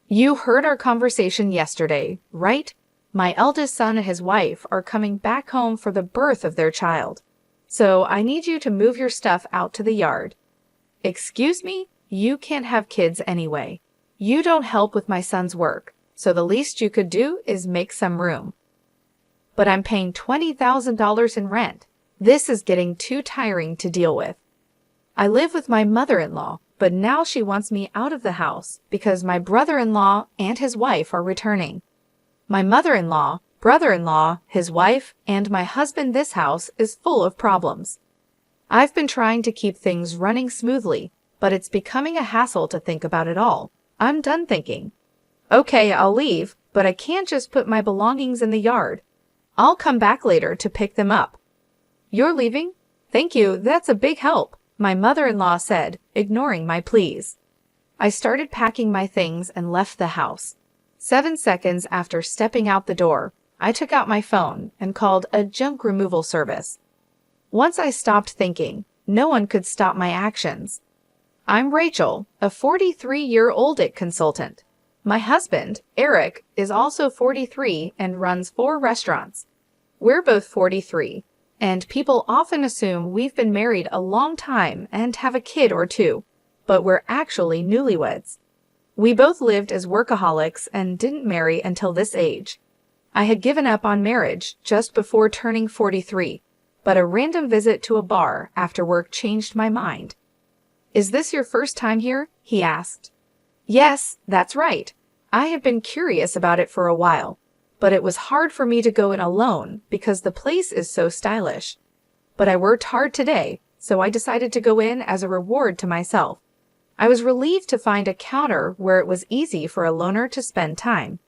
You heard our conversation yesterday, right? My eldest son and his wife are coming back home for the birth of their child. So I need you to move your stuff out to the yard. Excuse me? You can't have kids anyway. You don't help with my son's work, so the least you could do is make some room. But I'm paying $20,000 in rent. This is getting too tiring to deal with. I live with my mother-in-law, but now she wants me out of the house because my brother-in-law and his wife are returning. My mother-in-law, brother-in-law, his wife, and my husband. This house is full of problems. I've been trying to keep things running smoothly, but it's becoming a hassle to think about it all. I'm done thinking. Okay, I'll leave, but I can't just put my belongings in the yard. I'll come back later to pick them up. You're leaving? Thank you, that's a big help, my mother-in-law said, ignoring my pleas. I started packing my things and left the house. 7 seconds after stepping out the door, I took out my phone and called a junk removal service. Once I stopped thinking, no one could stop my actions. I'm Rachel, a 43-year-old IT consultant. My husband, Eric, is also 43 and runs 4 restaurants. We're both 43, and people often assume we've been married a long time and have a kid or two, but we're actually newlyweds. We both lived as workaholics and didn't marry until this age. I had given up on marriage just before turning 43, but a random visit to a bar after work changed my mind. Is this your first time here? He asked. Yes, that's right. I have been curious about it for a while, but it was hard for me to go in alone because the place is so stylish. But I worked hard today, so I decided to go in as a reward to myself. I was relieved to find a counter where it was easy for a loner to spend time.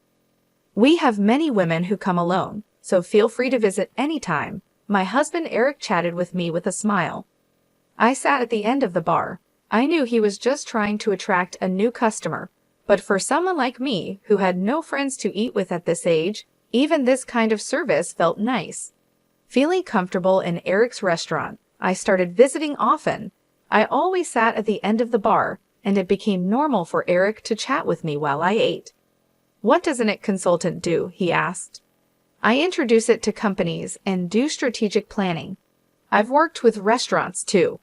We have many women who come alone, so feel free to visit anytime. My husband Eric chatted with me with a smile. I sat at the end of the bar. I knew he was just trying to attract a new customer, but for someone like me who had no friends to eat with at this age, even this kind of service felt nice. Feeling comfortable in Eric's restaurant, I started visiting often. I always sat at the end of the bar, and it became normal for Eric to chat with me while I ate. What does an IT consultant do? He asked. I introduce it to companies and do strategic planning. I've worked with restaurants too.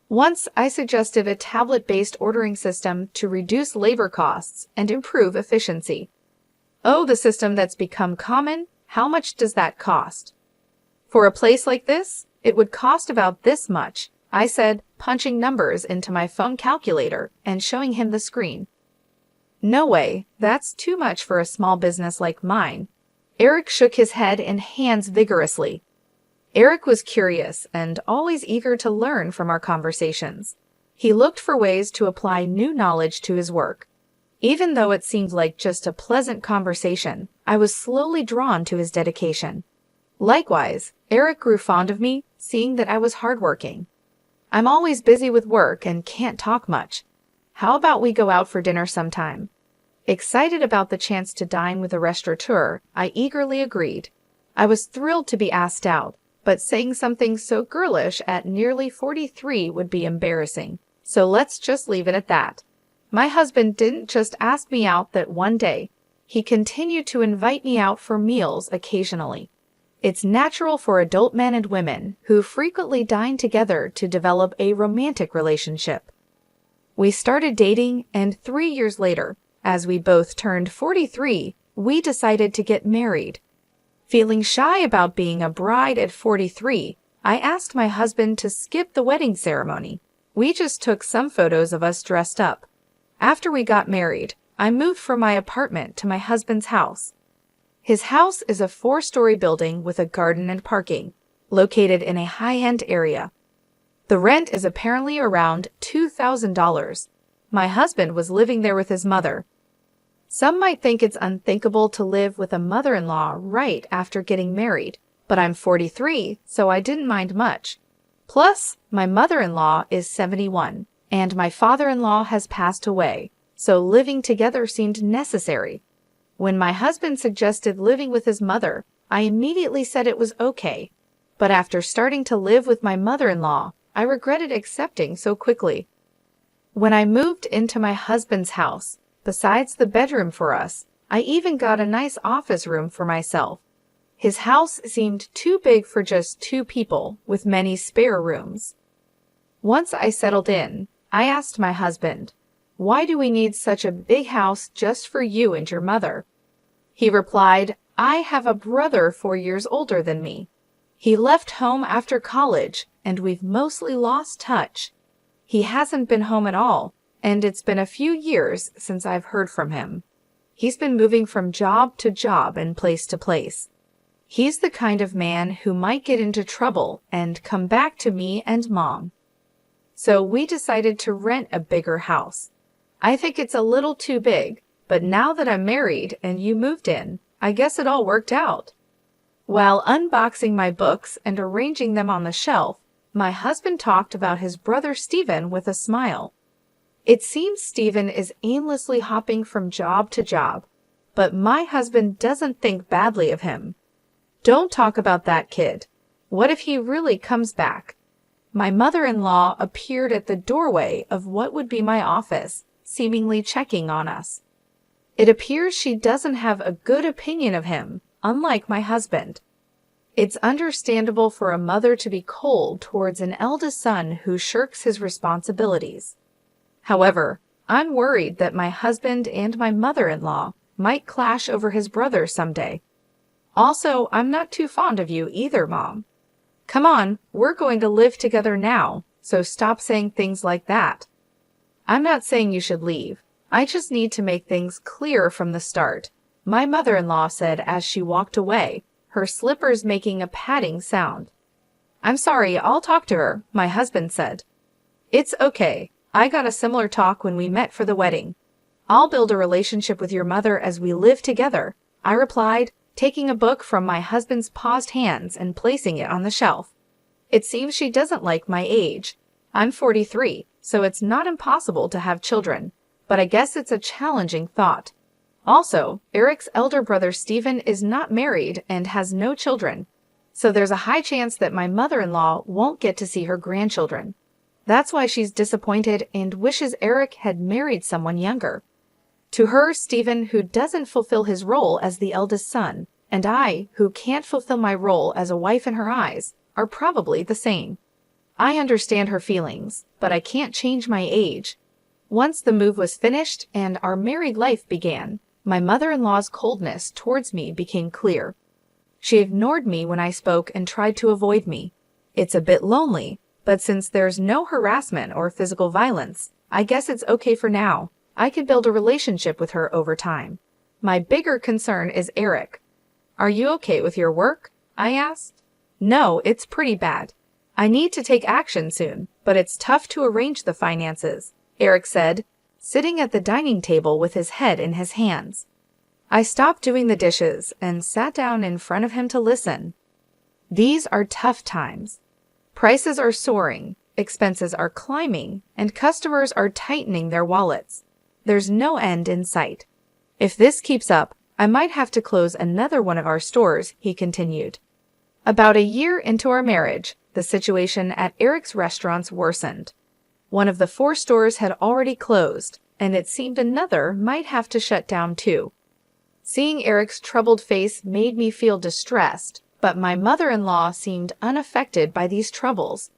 Once I suggested a tablet-based ordering system to reduce labor costs and improve efficiency. Oh, the system that's become common? How much does that cost? For a place like this, it would cost about this much, I said, punching numbers into my phone calculator and showing him the screen. No way, that's too much for a small business like mine. Eric shook his head and hands vigorously. Eric was curious and always eager to learn from our conversations. He looked for ways to apply new knowledge to his work. Even though it seemed like just a pleasant conversation, I was slowly drawn to his dedication. Likewise, Eric grew fond of me, seeing that I was hardworking. I'm always busy with work and can't talk much. How about we go out for dinner sometime? Excited about the chance to dine with a restaurateur, I eagerly agreed. I was thrilled to be asked out, but saying something so girlish at nearly 43 would be embarrassing, so let's just leave it at that. My husband didn't just ask me out that one day. He continued to invite me out for meals occasionally. It's natural for adult men and women who frequently dine together to develop a romantic relationship. We started dating, and 3 years later, as we both turned 43, we decided to get married. Feeling shy about being a bride at 43, I asked my husband to skip the wedding ceremony. We just took some photos of us dressed up. After we got married, I moved from my apartment to my husband's house. His house is a 4-story building with a garden and parking, located in a high-end area. The rent is apparently around $2,000. My husband was living there with his mother. Some might think it's unthinkable to live with a mother-in-law right after getting married, but I'm 43, so I didn't mind much. Plus, my mother-in-law is 71, and my father-in-law has passed away, so living together seemed necessary. When my husband suggested living with his mother, I immediately said it was okay. But after starting to live with my mother-in-law, I regretted accepting so quickly. When I moved into my husband's house, besides the bedroom for us. I even got a nice office room for myself. His house seemed too big for just 2 people, with many spare rooms. Once I settled in, I asked my husband, "Why do we need such a big house just for you and your mother?" He replied, "I have a brother 4 years older than me. He left home after college, and we've mostly lost touch. He hasn't been home at all, and it's been a few years since I've heard from him. He's been moving from job to job and place to place. He's the kind of man who might get into trouble and come back to me and Mom. So we decided to rent a bigger house. I think it's a little too big, but now that I'm married and you moved in, I guess it all worked out." While unboxing my books and arranging them on the shelf, my husband talked about his brother Stephen with a smile. It seems Stephen is aimlessly hopping from job to job, but my husband doesn't think badly of him. "Don't talk about that kid. What if he really comes back?" My mother-in-law appeared at the doorway of what would be my office, seemingly checking on us. It appears she doesn't have a good opinion of him, unlike my husband. It's understandable for a mother to be cold towards an eldest son who shirks his responsibilities. However, I'm worried that my husband and my mother-in-law might clash over his brother someday. Also, I'm not too fond of you either, Mom. Come on, we're going to live together now, so stop saying things like that. I'm not saying you should leave. I just need to make things clear from the start, my mother-in-law said as she walked away, her slippers making a padding sound. "I'm sorry, I'll talk to her," my husband said. "It's okay. I got a similar talk when we met for the wedding. I'll build a relationship with your mother as we live together," I replied, taking a book from my husband's paused hands and placing it on the shelf. "It seems she doesn't like my age. I'm 43, so it's not impossible to have children, but I guess it's a challenging thought. Also, Eric's elder brother Stephen is not married and has no children, so there's a high chance that my mother-in-law won't get to see her grandchildren. That's why she's disappointed and wishes Eric had married someone younger. To her, Stephen, who doesn't fulfill his role as the eldest son, and I, who can't fulfill my role as a wife in her eyes, are probably the same. I understand her feelings, but I can't change my age." Once the move was finished and our married life began, my mother-in-law's coldness towards me became clear. She ignored me when I spoke and tried to avoid me. It's a bit lonely, but since there's no harassment or physical violence, I guess it's okay for now. I could build a relationship with her over time. My bigger concern is Eric. "Are you okay with your work?" I asked. "No, it's pretty bad. I need to take action soon, but it's tough to arrange the finances," Eric said, sitting at the dining table with his head in his hands. I stopped doing the dishes and sat down in front of him to listen. These are tough times. Prices are soaring, expenses are climbing, and customers are tightening their wallets. There's no end in sight. "If this keeps up, I might have to close another one of our stores," he continued. About a year into our marriage, the situation at Eric's restaurants worsened. One of the 4 stores had already closed, and it seemed another might have to shut down too. Seeing Eric's troubled face made me feel distressed, but my mother-in-law seemed unaffected by these troubles.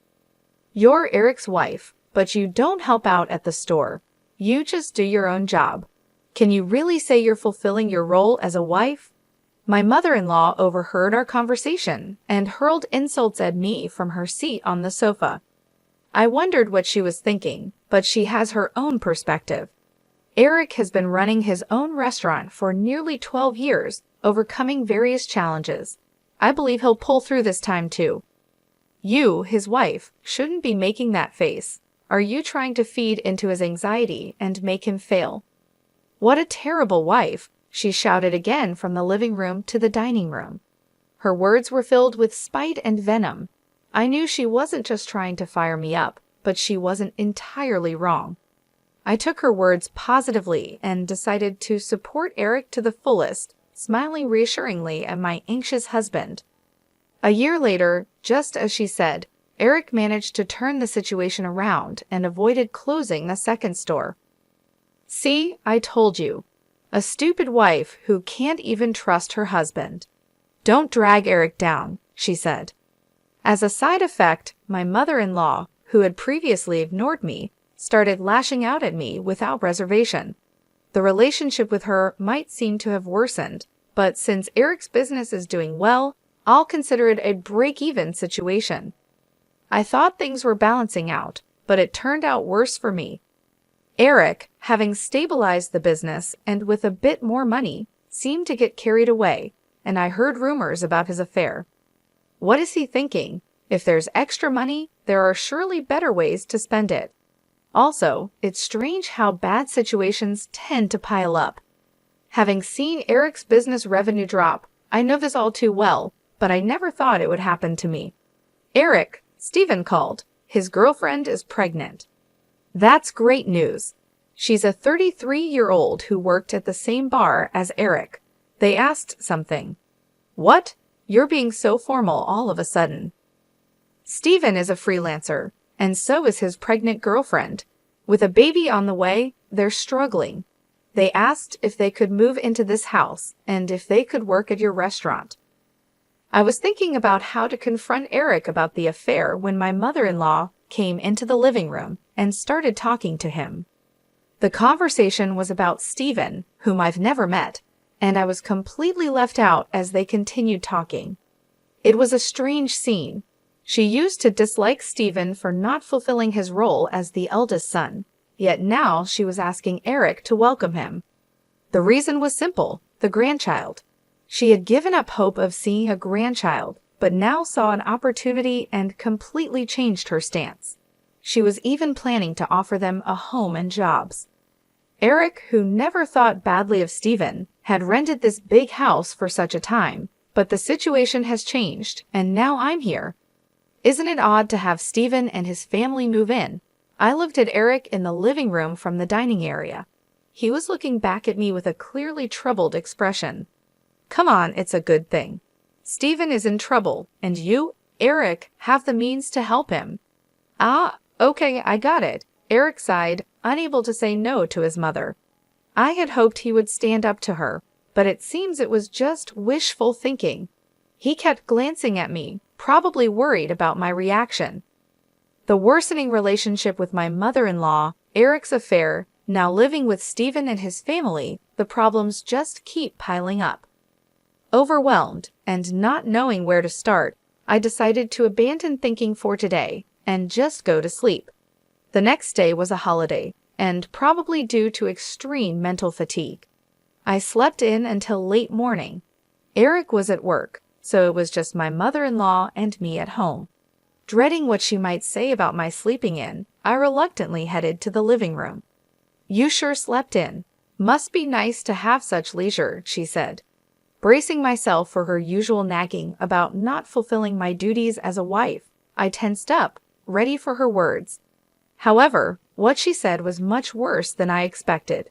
"You're Eric's wife, but you don't help out at the store. You just do your own job. Can you really say you're fulfilling your role as a wife?" My mother-in-law overheard our conversation and hurled insults at me from her seat on the sofa. I wondered what she was thinking, but she has her own perspective. Eric has been running his own restaurant for nearly 12 years, overcoming various challenges. I believe he'll pull through this time too. You, his wife, shouldn't be making that face. Are you trying to feed into his anxiety and make him fail? "What a terrible wife," she shouted again from the living room to the dining room. Her words were filled with spite and venom. I knew she wasn't just trying to fire me up, but she wasn't entirely wrong. I took her words positively and decided to support Eric to the fullest, smiling reassuringly at my anxious husband. A year later, just as she said, Eric managed to turn the situation around and avoided closing the second store. See, I told you. A stupid wife who can't even trust her husband. Don't drag Eric down, she said. As a side effect, my mother-in-law, who had previously ignored me, started lashing out at me without reservation. The relationship with her might seem to have worsened, but since Eric's business is doing well, I'll consider it a break-even situation. I thought things were balancing out, but it turned out worse for me. Eric, having stabilized the business and with a bit more money, seemed to get carried away, and I heard rumors about his affair. What is he thinking? If there's extra money, there are surely better ways to spend it. Also, it's strange how bad situations tend to pile up. Having seen Eric's business revenue drop, I know this all too well, but I never thought it would happen to me. Eric, Stephen called. His girlfriend is pregnant. That's great news. She's a 33-year-old who worked at the same bar as Eric. They asked something. What? You're being so formal all of a sudden. Stephen is a freelancer, and so is his pregnant girlfriend. With a baby on the way, they're struggling. They asked if they could move into this house and if they could work at your restaurant. I was thinking about how to confront Eric about the affair when my mother-in-law came into the living room and started talking to him. The conversation was about Stephen, whom I've never met, and I was completely left out as they continued talking. It was a strange scene. She used to dislike Stephen for not fulfilling his role as the eldest son, yet now she was asking Eric to welcome him. The reason was simple, the grandchild. She had given up hope of seeing a grandchild, but now saw an opportunity and completely changed her stance. She was even planning to offer them a home and jobs. Eric, who never thought badly of Stephen, had rented this big house for such a time, but the situation has changed, and now I'm here. Isn't it odd to have Stephen and his family move in? I looked at Eric in the living room from the dining area. He was looking back at me with a clearly troubled expression. Come on, it's a good thing. Stephen is in trouble, and you, Eric, have the means to help him. Ah, okay, I got it. Eric sighed, unable to say no to his mother. I had hoped he would stand up to her, but it seems it was just wishful thinking. He kept glancing at me, probably worried about my reaction. The worsening relationship with my mother-in-law, Eric's affair, now living with Stephen and his family, the problems just keep piling up. Overwhelmed and not knowing where to start, I decided to abandon thinking for today and just go to sleep. The next day was a holiday, and probably due to extreme mental fatigue. I slept in until late morning. Eric was at work, so it was just my mother-in-law and me at home. Dreading what she might say about my sleeping in, I reluctantly headed to the living room. You sure slept in. Must be nice to have such leisure, she said. Bracing myself for her usual nagging about not fulfilling my duties as a wife, I tensed up, ready for her words. However, what she said was much worse than I expected.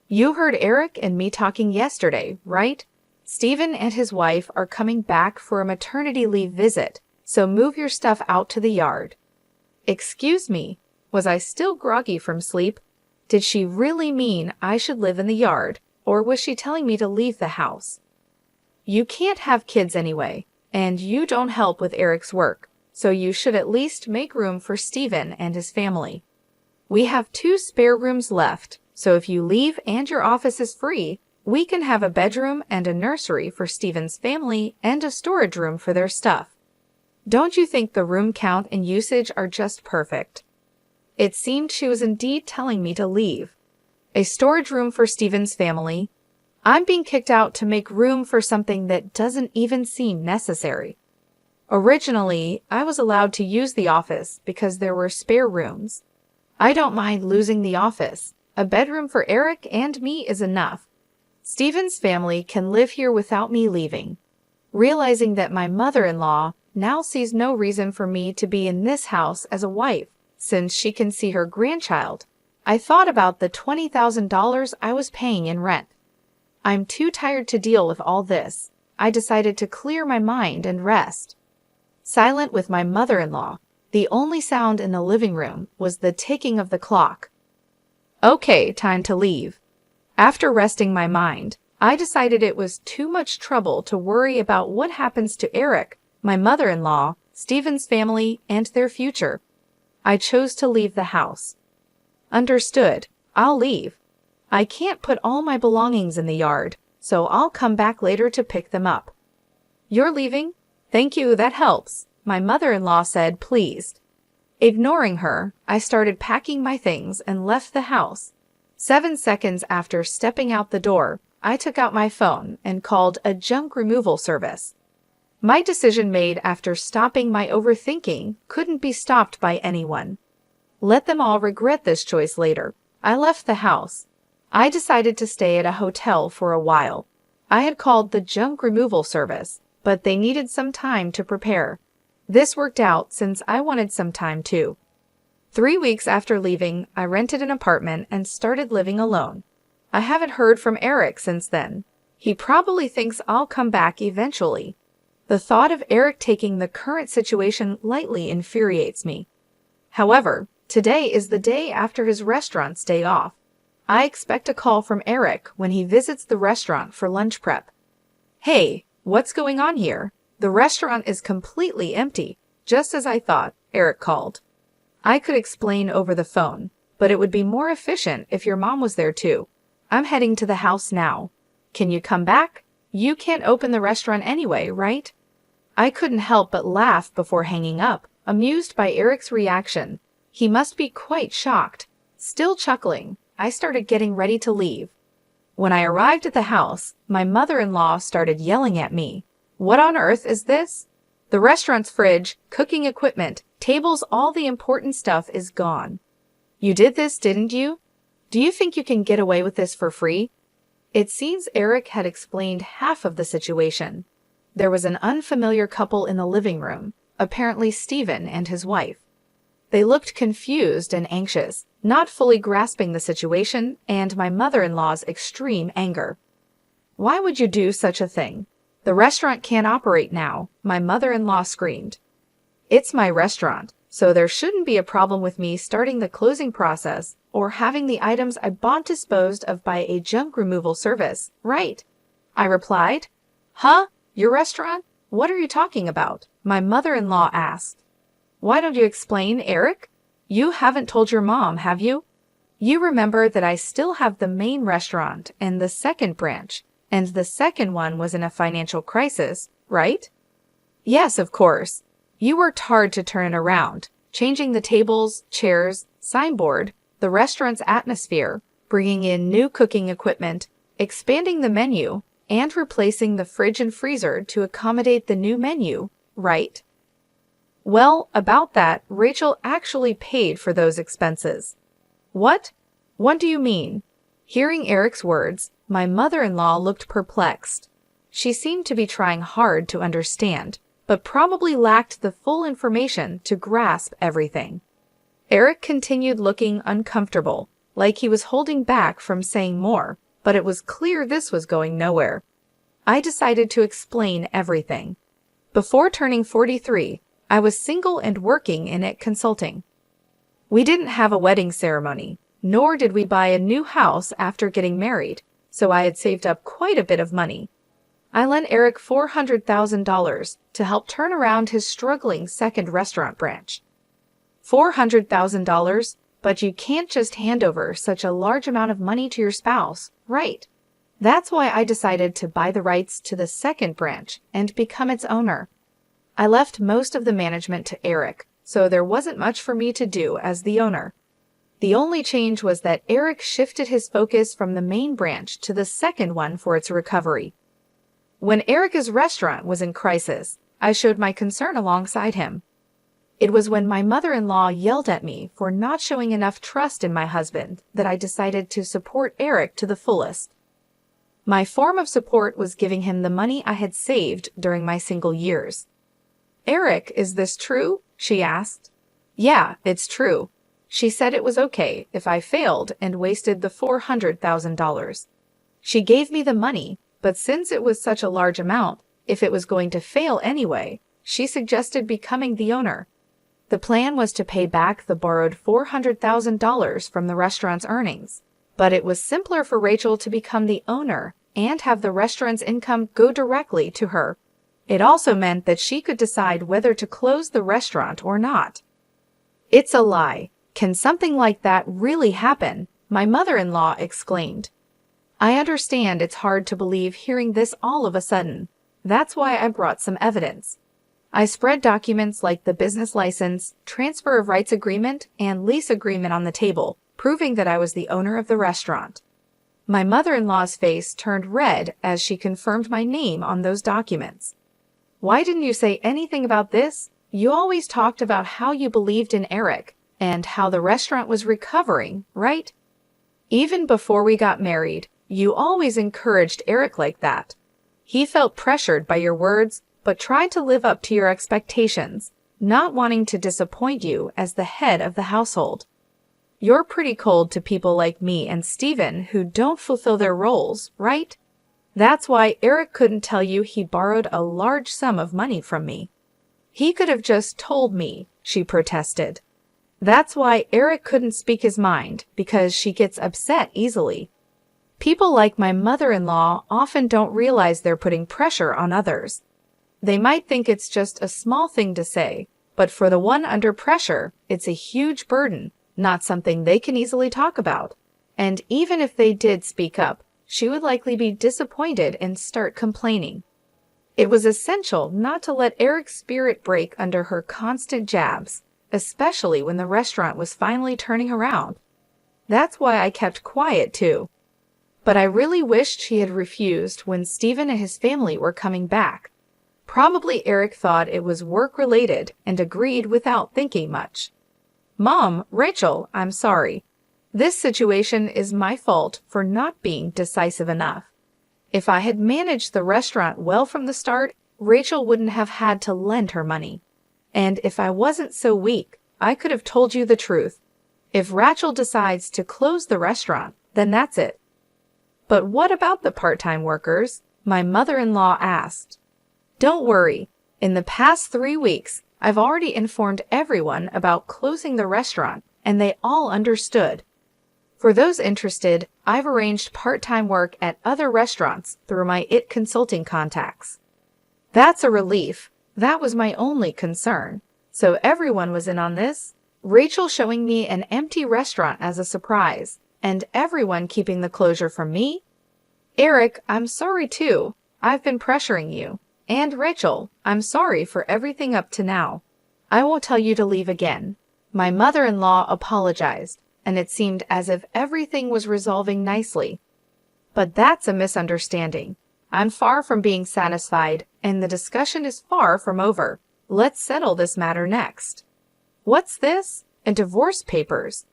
You heard Eric and me talking yesterday, right? Stephen and his wife are coming back for a maternity leave visit, so move your stuff out to the yard. Excuse me, was I still groggy from sleep? Did she really mean I should live in the yard, or was she telling me to leave the house? You can't have kids anyway, and you don't help with Eric's work, so you should at least make room for Stephen and his family. We have 2 spare rooms left, so if you leave and your office is free, we can have a bedroom and a nursery for Stephen's family and a storage room for their stuff. Don't you think the room count and usage are just perfect? It seemed she was indeed telling me to leave. A storage room for Stephen's family. I'm being kicked out to make room for something that doesn't even seem necessary. Originally, I was allowed to use the office because there were spare rooms. I don't mind losing the office. A bedroom for Eric and me is enough. Stephen's family can live here without me leaving. Realizing that my mother-in-law now sees no reason for me to be in this house as a wife, since she can see her grandchild, I thought about the $20,000 I was paying in rent. I'm too tired to deal with all this. I decided to clear my mind and rest. Silent with my mother-in-law, the only sound in the living room was the ticking of the clock. Okay, time to leave. After resting my mind, I decided it was too much trouble to worry about what happens to Eric, my mother-in-law, Stephen's family, and their future. I chose to leave the house. Understood. I'll leave. I can't put all my belongings in the yard, so I'll come back later to pick them up. You're leaving? Thank you, that helps, my mother-in-law said, pleased. Ignoring her, I started packing my things and left the house. 7 seconds after stepping out the door, I took out my phone and called a junk removal service. My decision made after stopping my overthinking couldn't be stopped by anyone. Let them all regret this choice later. I left the house. I decided to stay at a hotel for a while. I had called the junk removal service, but they needed some time to prepare. This worked out since I wanted some time too. 3 weeks after leaving, I rented an apartment and started living alone. I haven't heard from Eric since then. He probably thinks I'll come back eventually. The thought of Eric taking the current situation lightly infuriates me. However, today is the day after his restaurant's day off. I expect a call from Eric when he visits the restaurant for lunch prep. Hey, what's going on here? The restaurant is completely empty, just as I thought, Eric called. I could explain over the phone, but it would be more efficient if your mom was there too. I'm heading to the house now. Can you come back? You can't open the restaurant anyway, right? I couldn't help but laugh before hanging up, amused by Eric's reaction. He must be quite shocked. Still chuckling, I started getting ready to leave. When I arrived at the house, my mother-in-law started yelling at me. What on earth is this? The restaurant's fridge, cooking equipment, tables, all the important stuff is gone. You did this, didn't you? Do you think you can get away with this for free? It seems Eric had explained half of the situation. There was an unfamiliar couple in the living room, apparently Stephen and his wife. They looked confused and anxious, not fully grasping the situation and my mother-in-law's extreme anger. Why would you do such a thing? The restaurant can't operate now, my mother-in-law screamed. It's my restaurant, so there shouldn't be a problem with me starting the closing process or having the items I bought disposed of by a junk removal service, right? I replied. Huh? Your restaurant? What are you talking about? My mother-in-law asked. Why don't you explain, Eric? You haven't told your mom, have you? You remember that I still have the main restaurant and the second branch, and the second one was in a financial crisis, right? Yes, of course. You worked hard to turn it around, changing the tables, chairs, signboard, the restaurant's atmosphere, bringing in new cooking equipment, expanding the menu, and replacing the fridge and freezer to accommodate the new menu, right? Well, about that, Rachel actually paid for those expenses. What? What do you mean? Hearing Eric's words, my mother-in-law looked perplexed. She seemed to be trying hard to understand, but probably lacked the full information to grasp everything. Eric continued looking uncomfortable, like he was holding back from saying more, but it was clear this was going nowhere. I decided to explain everything. Before turning 43, I was single and working in IT consulting. We didn't have a wedding ceremony, nor did we buy a new house after getting married, so I had saved up quite a bit of money. I lent Eric $400,000 to help turn around his struggling second restaurant branch. $400,000, but you can't just hand over such a large amount of money to your spouse, right? That's why I decided to buy the rights to the second branch and become its owner. I left most of the management to Eric, so there wasn't much for me to do as the owner. The only change was that Eric shifted his focus from the main branch to the second one for its recovery. When Eric's restaurant was in crisis, I showed my concern alongside him. It was when my mother-in-law yelled at me for not showing enough trust in my husband that I decided to support Eric to the fullest. My form of support was giving him the money I had saved during my single years. Eric, is this true? She asked. Yeah, it's true. She said it was okay if I failed and wasted the $400,000. She gave me the money, but since it was such a large amount, if it was going to fail anyway, she suggested becoming the owner. The plan was to pay back the borrowed $400,000 from the restaurant's earnings, but it was simpler for Rachel to become the owner and have the restaurant's income go directly to her. It also meant that she could decide whether to close the restaurant or not. It's a lie. Can something like that really happen? My mother-in-law exclaimed. I understand it's hard to believe hearing this all of a sudden. That's why I brought some evidence. I spread documents like the business license, transfer of rights agreement, and lease agreement on the table, proving that I was the owner of the restaurant. My mother-in-law's face turned red as she confirmed my name on those documents. Why didn't you say anything about this? You always talked about how you believed in Eric and how the restaurant was recovering, right? Even before we got married, you always encouraged Eric like that. He felt pressured by your words, but tried to live up to your expectations, not wanting to disappoint you as the head of the household. You're pretty cold to people like me and Steven who don't fulfill their roles, right? That's why Eric couldn't tell you he borrowed a large sum of money from me. He could have just told me, she protested. That's why Eric couldn't speak his mind, because she gets upset easily. People like my mother-in-law often don't realize they're putting pressure on others. They might think it's just a small thing to say, but for the one under pressure, it's a huge burden, not something they can easily talk about. And even if they did speak up, she would likely be disappointed and start complaining. It was essential not to let Eric's spirit break under her constant jabs, especially when the restaurant was finally turning around. That's why I kept quiet too. But I really wished she had refused when Steven and his family were coming back. Probably Eric thought it was work-related and agreed without thinking much. Mom, Rachel, I'm sorry. This situation is my fault for not being decisive enough. If I had managed the restaurant well from the start, Rachel wouldn't have had to lend her money. And if I wasn't so weak, I could have told you the truth. If Rachel decides to close the restaurant, then that's it. But what about the part-time workers? My mother-in-law asked. Don't worry. In the past 3 weeks, I've already informed everyone about closing the restaurant, and they all understood. For those interested, I've arranged part-time work at other restaurants through my IT consulting contacts. That's a relief. That was my only concern. So everyone was in on this. Rachel showing me an empty restaurant as a surprise, and everyone keeping the closure from me? Eric, I'm sorry too. I've been pressuring you. And Rachel, I'm sorry for everything up to now. I won't tell you to leave again. My mother-in-law apologized, and it seemed as if everything was resolving nicely. But that's a misunderstanding. I'm far from being satisfied, and the discussion is far from over. Let's settle this matter next. What's this? Divorce papers.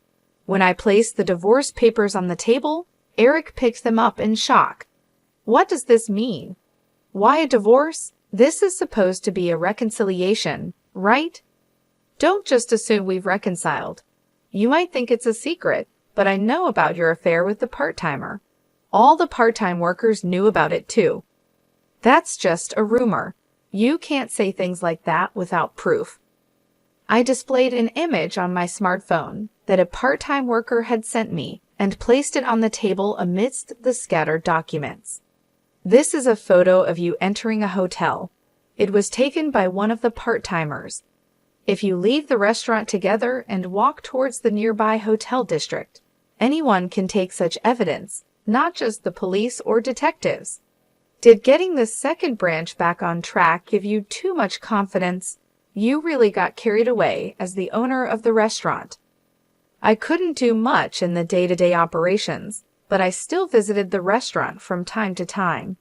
When I place the divorce papers on the table, Eric picks them up in shock. What does this mean? Why a divorce? This is supposed to be a reconciliation, right? Don't just assume we've reconciled. You might think it's a secret, but I know about your affair with the part-timer. All the part-time workers knew about it too. That's just a rumor. You can't say things like that without proof. I displayed an image on my smartphone that a part-time worker had sent me and placed it on the table amidst the scattered documents. This is a photo of you entering a hotel. It was taken by one of the part-timers. If you leave the restaurant together and walk towards the nearby hotel district, anyone can take such evidence, not just the police or detectives. Did getting the second branch back on track give you too much confidence? You really got carried away as the owner of the restaurant. I couldn't do much in the day-to-day operations, but I still visited the restaurant from time to time.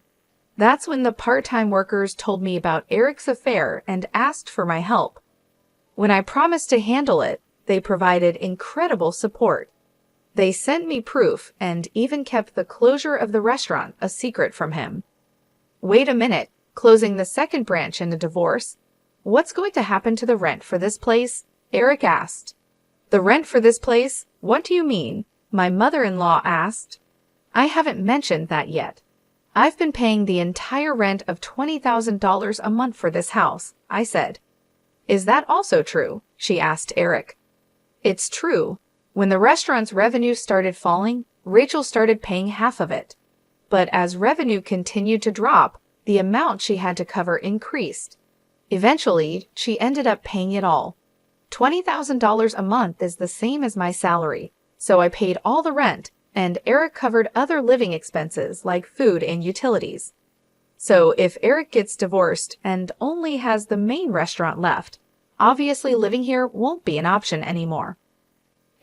That's when the part-time workers told me about Eric's affair and asked for my help. When I promised to handle it, they provided incredible support. They sent me proof and even kept the closure of the restaurant a secret from him. Wait a minute, closing the second branch in a divorce? What's going to happen to the rent for this place? Eric asked. The rent for this place? What do you mean? My mother-in-law asked. I haven't mentioned that yet. I've been paying the entire rent of $20,000 a month for this house, I said. Is that also true? she asked Eric. It's true. When the restaurant's revenue started falling, Rachel started paying half of it. But as revenue continued to drop, the amount she had to cover increased. Eventually, she ended up paying it all. $20,000 a month is the same as my salary, so I paid all the rent, and Eric covered other living expenses like food and utilities. So if Eric gets divorced and only has the main restaurant left, obviously living here won't be an option anymore.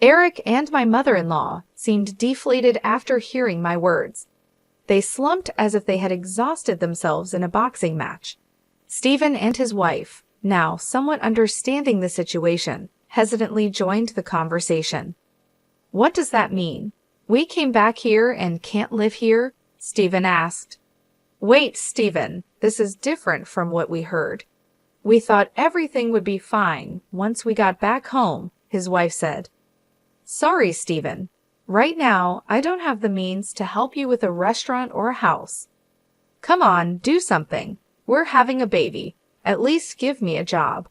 Eric and my mother-in-law seemed deflated after hearing my words. They slumped as if they had exhausted themselves in a boxing match. Stephen and his wife, now somewhat understanding the situation, hesitantly joined the conversation. What does that mean? We came back here and can't live here? Stephen asked. Wait, Stephen, this is different from what we heard. We thought everything would be fine once we got back home, his wife said. Sorry, Stephen. Right now, I don't have the means to help you with a restaurant or a house. Come on, do something. We're having a baby. At least give me a job.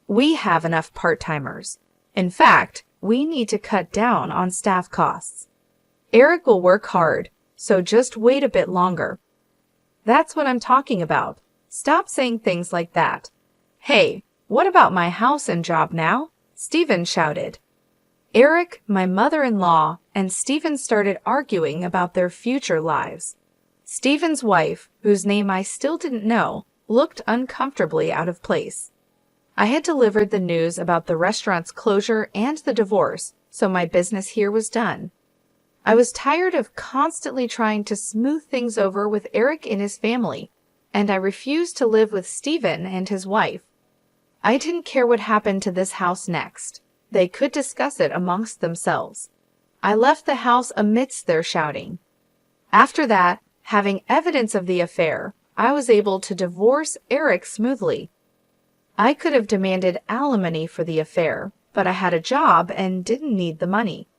We have enough part-timers. In fact, we need to cut down on staff costs. Eric will work hard, so just wait a bit longer. That's what I'm talking about. Stop saying things like that. Hey, what about my house and job now? Stephen shouted. Eric, my mother-in-law, and Stephen started arguing about their future lives. Stephen's wife, whose name I still didn't know, looked uncomfortably out of place. I had delivered the news about the restaurant's closure and the divorce, so my business here was done. I was tired of constantly trying to smooth things over with Eric and his family, and I refused to live with Stephen and his wife. I didn't care what happened to this house next. They could discuss it amongst themselves. I left the house amidst their shouting. After that, having evidence of the affair, I was able to divorce Eric smoothly. I could have demanded alimony for the affair, but I had a job and didn't need the money.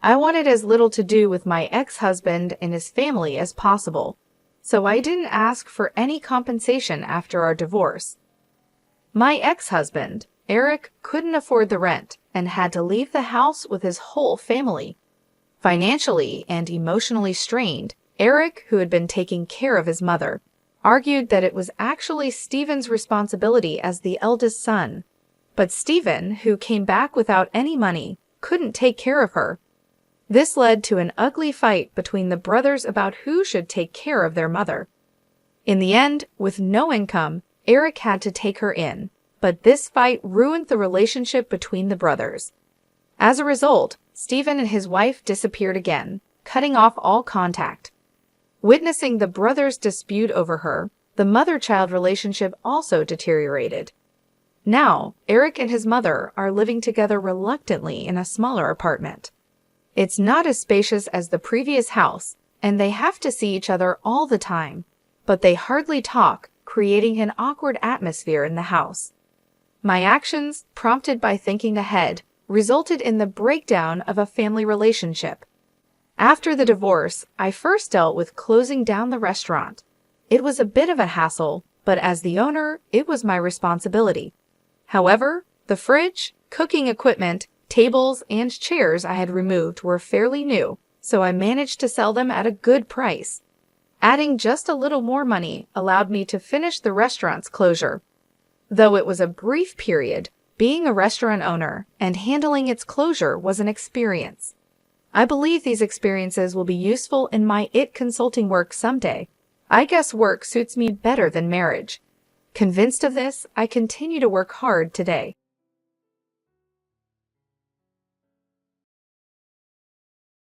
I wanted as little to do with my ex-husband and his family as possible, so I didn't ask for any compensation after our divorce. My ex-husband, Eric, couldn't afford the rent and had to leave the house with his whole family. Financially and emotionally strained, Eric, who had been taking care of his mother, argued that it was actually Stephen's responsibility as the eldest son. But Stephen, who came back without any money, couldn't take care of her. This led to an ugly fight between the brothers about who should take care of their mother. In the end, with no income, Eric had to take her in, but this fight ruined the relationship between the brothers. As a result, Stephen and his wife disappeared again, cutting off all contact. Witnessing the brothers' dispute over her, the mother-child relationship also deteriorated. Now, Eric and his mother are living together reluctantly in a smaller apartment. It's not as spacious as the previous house, and they have to see each other all the time, but they hardly talk, creating an awkward atmosphere in the house. My actions, prompted by thinking ahead, resulted in the breakdown of a family relationship. After the divorce, I first dealt with closing down the restaurant. It was a bit of a hassle, but as the owner, it was my responsibility. However, the fridge, cooking equipment, tables, and chairs I had removed were fairly new, so I managed to sell them at a good price. Adding just a little more money allowed me to finish the restaurant's closure. Though it was a brief period, being a restaurant owner and handling its closure was an experience. I believe these experiences will be useful in my IT consulting work someday. I guess work suits me better than marriage. Convinced of this, I continue to work hard today.